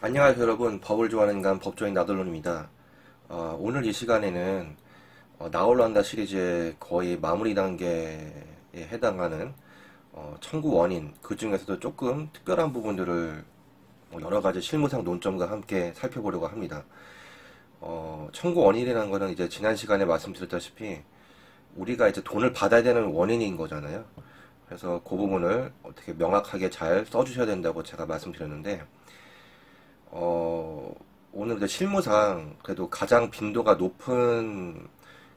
안녕하세요 여러분. 법을 좋아하는 인간 법조인 나돌론입니다. 오늘 이 시간에는 나홀란다 시리즈의 거의 마무리 단계에 해당하는 청구 원인, 그 중에서도 조금 특별한 부분들을 여러 가지 실무상 논점과 함께 살펴보려고 합니다. 청구 원인이라는 거는 이제 지난 시간에 말씀드렸다시피 우리가 이제 돈을 받아야 되는 원인인 거잖아요. 그래서 그 부분을 어떻게 명확하게 잘 써주셔야 된다고 제가 말씀드렸는데, 오늘 이제 실무상 그래도 가장 빈도가 높은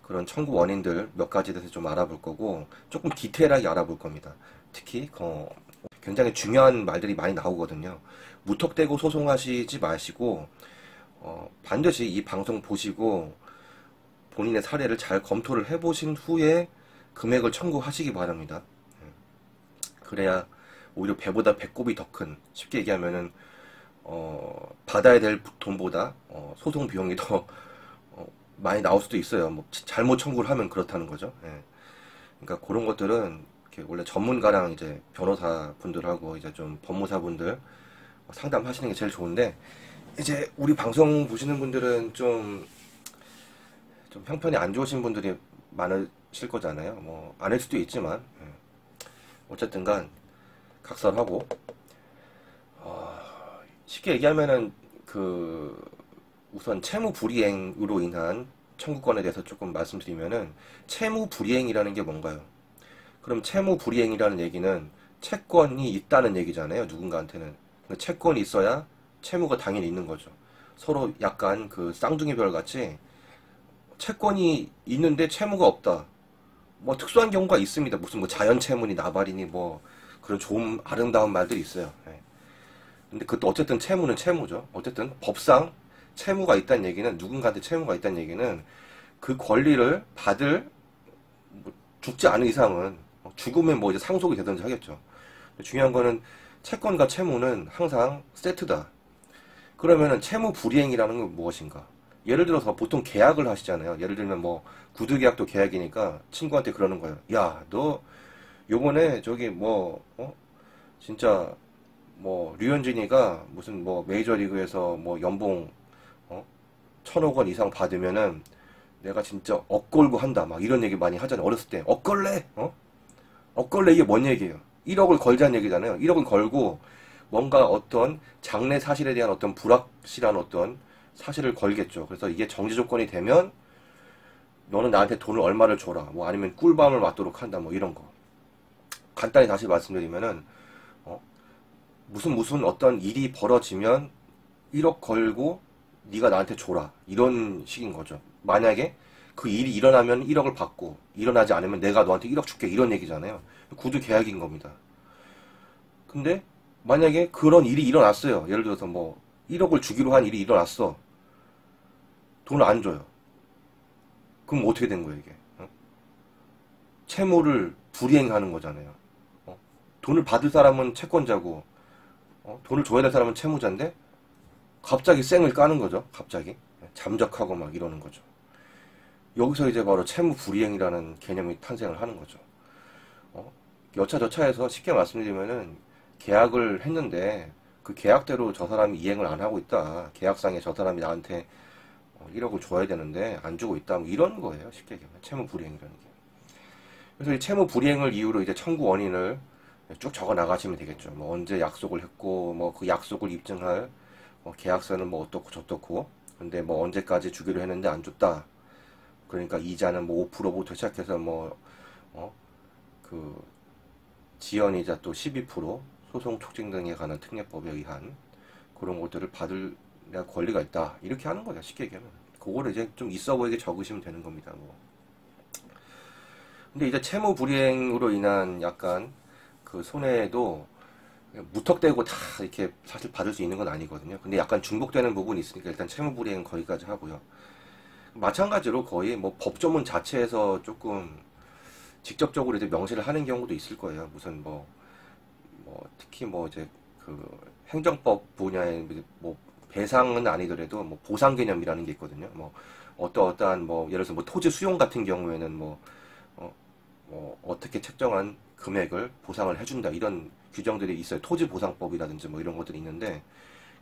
그런 청구 원인들 몇 가지에 대해서 좀 알아볼 거고, 조금 디테일하게 알아볼 겁니다. 특히 굉장히 중요한 말들이 많이 나오거든요. 무턱대고 소송하시지 마시고 반드시 이 방송 보시고 본인의 사례를 잘 검토를 해보신 후에 금액을 청구하시기 바랍니다. 그래야 오히려 배보다 배꼽이 더 큰, 쉽게 얘기하면은 받아야 될 돈보다 소송 비용이 더 많이 나올 수도 있어요. 뭐 잘못 청구를 하면 그렇다는 거죠. 예. 그러니까 그런 것들은 이렇게 원래 전문가랑 이제 변호사 분들하고 이제 좀 법무사 분들 상담하시는 게 제일 좋은데, 이제 우리 방송 보시는 분들은 좀 형편이 안 좋으신 분들이 많으실 거잖아요. 뭐 아닐 수도 있지만, 어쨌든간 각설하고, 쉽게 얘기하면은 우선 채무 불이행으로 인한 청구권에 대해서 조금 말씀드리면은, 채무 불이행이라는 게 뭔가요? 그럼 채무 불이행이라는 얘기는 채권이 있다는 얘기잖아요. 누군가한테는. 근데 채권이 있어야 채무가 당연히 있는 거죠. 서로 약간 그 쌍둥이별 같이 채권이 있는데 채무가 없다. 뭐 특수한 경우가 있습니다. 무슨 뭐 자연 채무니 나발이니 뭐 그런 좋은 아름다운 말들이 있어요. 예. 근데 그것도 어쨌든 채무는 채무죠. 어쨌든 법상 채무가 있다는 얘기는, 누군가한테 채무가 있다는 얘기는 그 권리를 받을, 뭐 죽지 않은 이상은, 죽으면 뭐 이제 상속이 되든지 하겠죠. 중요한 거는 채권과 채무는 항상 세트다. 그러면은 채무 불이행이라는 건 무엇인가? 예를 들어서 보통 계약을 하시잖아요. 예를 들면 뭐 구두 계약도 계약이니까 친구한테 그러는 거예요. 야, 너 요번에 저기 뭐 진짜 뭐 류현진이가 무슨 뭐 메이저리그에서 뭐 연봉 1,000억 원 이상 받으면은 내가 진짜 억걸고 한다, 막 이런 얘기 많이 하잖아요. 어렸을 때 억걸래, 억걸래, 이게 뭔 얘기예요? 1억을 걸자는 얘기잖아요. 1억을 걸고 뭔가 어떤 장래 사실에 대한 어떤 불확실한 어떤 사실을 걸겠죠. 그래서 이게 정지 조건이 되면 너는 나한테 돈을 얼마를 줘라, 뭐 아니면 꿀밤을 맞도록 한다, 뭐 이런 거. 간단히 다시 말씀드리면은 어, 무슨 어떤 일이 벌어지면 1억 걸고 네가 나한테 줘라, 이런 식인 거죠. 만약에 그 일이 일어나면 1억을 받고, 일어나지 않으면 내가 너한테 1억 줄게, 이런 얘기잖아요. 구두 계약인 겁니다. 근데 만약에 그런 일이 일어났어요. 예를 들어서 뭐 1억을 주기로 한 일이 일어났어. 돈을 안 줘요. 그럼 어떻게 된 거예요, 이게? 채무를 불이행하는 거잖아요. 돈을 받을 사람은 채권자고, 돈을 줘야 될 사람은 채무자인데 갑자기 쌩을 까는 거죠. 갑자기 잠적하고 막 이러는 거죠. 여기서 이제 바로 채무 불이행이라는 개념이 탄생을 하는 거죠. 여차저차해서 쉽게 말씀드리면은, 계약을 했는데 그 계약대로 저 사람이 이행을 안 하고 있다. 계약상에 저 사람이 나한테 1억을 줘야 되는데 안 주고 있다, 뭐 이런 거예요. 쉽게 얘기하면 채무 불이행이라는 게. 그래서 이 채무 불이행을 이유로 이제 청구 원인을 쭉 적어 나가시면 되겠죠. 뭐 언제 약속을 했고, 뭐 그 약속을 입증할 계약서는 뭐 어떻고 저떻고, 근데 뭐 언제까지 주기로 했는데 안 줬다. 그러니까 이자는 뭐 5%부터 시작해서 뭐 그 지연이자 또 12%, 소송 촉진 등에 관한 특례법에 의한 그런 것들을 받을 내가 권리가 있다, 이렇게 하는 거야. 쉽게 얘기하면 그거를 이제 좀 있어 보이게 적으시면 되는 겁니다. 뭐. 근데 이제 채무 불이행으로 인한 약간 그 손해도 무턱대고 다 이렇게 사실 받을 수 있는 건 아니거든요. 근데 약간 중복되는 부분이 있으니까 일단 채무 불이행은 거기까지 하고요. 마찬가지로 거의 뭐 법조문 자체에서 조금 직접적으로 이제 명시를 하는 경우도 있을 거예요. 무슨 특히 뭐 이제 그 행정법 분야의 뭐 배상은 아니더라도 뭐 보상 개념이라는 게 있거든요. 뭐 어떠한 뭐 예를 들어서 뭐 토지 수용 같은 경우에는 뭐 어떻게 책정한 금액을 보상을 해준다, 이런 규정들이 있어요. 토지 보상법이라든지 뭐 이런 것들이 있는데,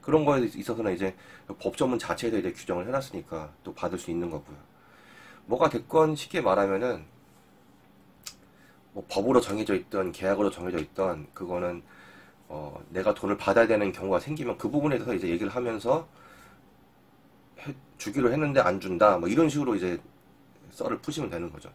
그런 거에 있어서는 이제 법조문 자체에서 이제 규정을 해놨으니까 또 받을 수 있는 거고요. 뭐가 됐건 쉽게 말하면은 뭐 법으로 정해져 있던 계약으로 정해져 있던 그거는 내가 돈을 받아야 되는 경우가 생기면 그 부분에 대해서 이제 얘기를 하면서 주기로 했는데 안 준다 뭐 이런 식으로 이제 썰을 푸시면 되는 거죠.